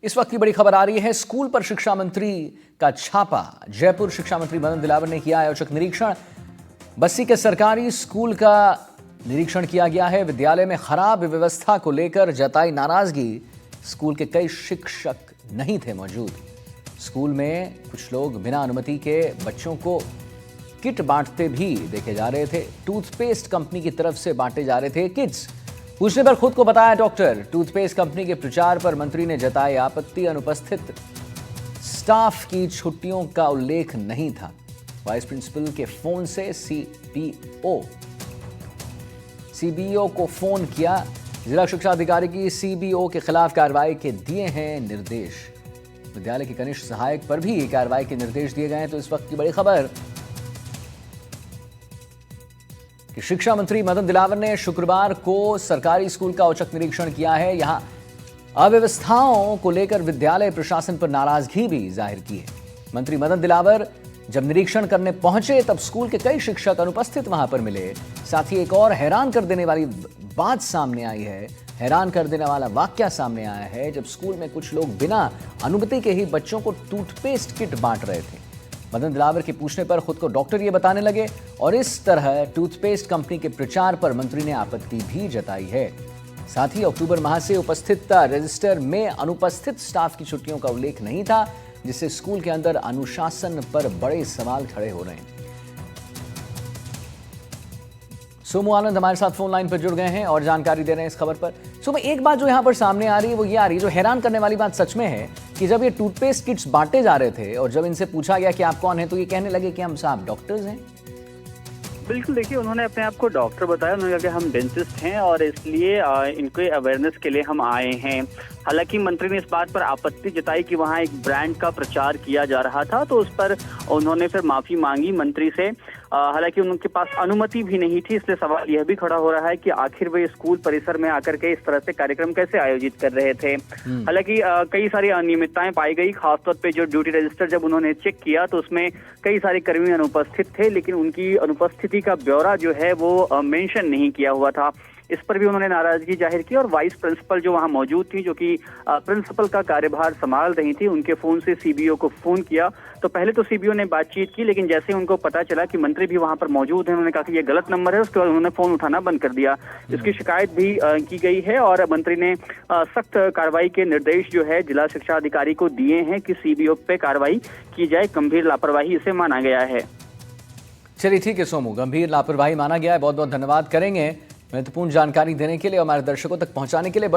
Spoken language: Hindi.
इस वक्त की बड़ी खबर आ रही है, स्कूल पर शिक्षा मंत्री का छापा। जयपुर शिक्षा मंत्री मदन दिलावर ने किया है औचक निरीक्षण। बस्सी के सरकारी स्कूल का निरीक्षण किया गया है। विद्यालय में खराब व्यवस्था को लेकर जताई नाराजगी। स्कूल के कई शिक्षक नहीं थे मौजूद। स्कूल में कुछ लोग बिना अनुमति के बच्चों को किट बांटते भी देखे जा रहे थे। टूथपेस्ट कंपनी की तरफ से बांटे जा रहे थे किट्स। पूछने पर खुद को बताया डॉक्टर। टूथपेस्ट कंपनी के प्रचार पर मंत्री ने जताई आपत्ति। अनुपस्थित स्टाफ की छुट्टियों का उल्लेख नहीं था। वाइस प्रिंसिपल के फोन से सीबीओ को फोन किया। जिला शिक्षा अधिकारी की सीबीओ के खिलाफ कार्रवाई के दिए हैं निर्देश। विद्यालय के कनिष्ठ सहायक पर भी कार्रवाई के निर्देश दिए गए हैं। तो इस वक्त की बड़ी खबर कि शिक्षा मंत्री मदन दिलावर ने शुक्रवार को सरकारी स्कूल का औचक निरीक्षण किया है। यहां अव्यवस्थाओं को लेकर विद्यालय प्रशासन पर नाराजगी भी जाहिर की है। मंत्री मदन दिलावर जब निरीक्षण करने पहुंचे तब स्कूल के कई शिक्षक अनुपस्थित वहां पर मिले। साथ ही एक और हैरान कर देने वाली बात सामने आई है। हैरान कर देने वाला वाकया सामने आया है जब स्कूल में कुछ लोग बिना अनुमति के ही बच्चों को टूथपेस्ट किट बांट रहे थे। मदन दिलावर के पूछने पर खुद को डॉक्टर ये बताने लगे और इस तरह टूथपेस्ट कंपनी के प्रचार पर मंत्री ने आपत्ति भी जताई है। साथ ही अक्टूबर माह से उपस्थित रजिस्टर में अनुपस्थित स्टाफ की छुट्टियों का उल्लेख नहीं था, जिससे स्कूल के अंदर अनुशासन पर बड़े सवाल खड़े हो रहे हैं। सोमू आनंद हमारे साथ फोन लाइन पर जुड़ गए हैं और जानकारी दे रहे हैं इस खबर पर। सोमू, एक बात जो यहां पर सामने आ रही है वो ये आ रही है, जो हैरान करने वाली बात सच में है कि जब ये टूथपेस्ट किट्स बांटे जा रहे थे और जब इनसे पूछा गया कि आप कौन हैं तो ये कहने लगे कि हम साहब डॉक्टर्स हैं। बिल्कुल, देखिए उन्होंने अपने आप को डॉक्टर बताया। उन्होंने कहा कि हम डेंटिस्ट हैं और इसलिए इनके अवेयरनेस के लिए हम आए हैं। हालांकि मंत्री ने इस बात पर आपत्ति जताई कि वहां एक ब्रांड का प्रचार किया जा रहा था, तो उस पर उन्होंने फिर माफी मांगी मंत्री से। हालांकि उनके पास अनुमति भी नहीं थी, इसलिए सवाल यह भी खड़ा हो रहा है कि आखिर वे स्कूल परिसर में आकर के इस तरह से कार्यक्रम कैसे आयोजित कर रहे थे। हालांकि कई सारी अनियमितताएं पाई गई। खासतौर पे जो ड्यूटी रजिस्टर जब उन्होंने चेक किया तो उसमें कई सारे कर्मी अनुपस्थित थे, लेकिन उनकी अनुपस्थिति का ब्यौरा जो है वो मेंशन नहीं किया हुआ था। इस पर भी उन्होंने नाराजगी जाहिर की और वाइस प्रिंसिपल जो वहां मौजूद थी, जो कि प्रिंसिपल का कार्यभार संभाल रही थी, उनके फोन से सीबीओ को फोन किया। तो पहले तो सीबीओ ने बातचीत की, लेकिन जैसे उनको पता चला कि मंत्री भी वहां पर मौजूद हैं, उन्होंने कहा कि ये गलत नंबर है। उसके बाद उन्होंने फोन उठाना बंद कर दिया। इसकी शिकायत भी की गई है और मंत्री ने सख्त कार्रवाई के निर्देश जो है जिला शिक्षा अधिकारी को दिए हैं कि सीबीओ पे कार्रवाई की जाए। गंभीर लापरवाही इसे माना गया है। चलिए ठीक है सोमू, गंभीर लापरवाही माना गया है। बहुत बहुत धन्यवाद करेंगे महत्वपूर्ण जानकारी देने के लिए और हमारे दर्शकों तक पहुंचाने के लिए।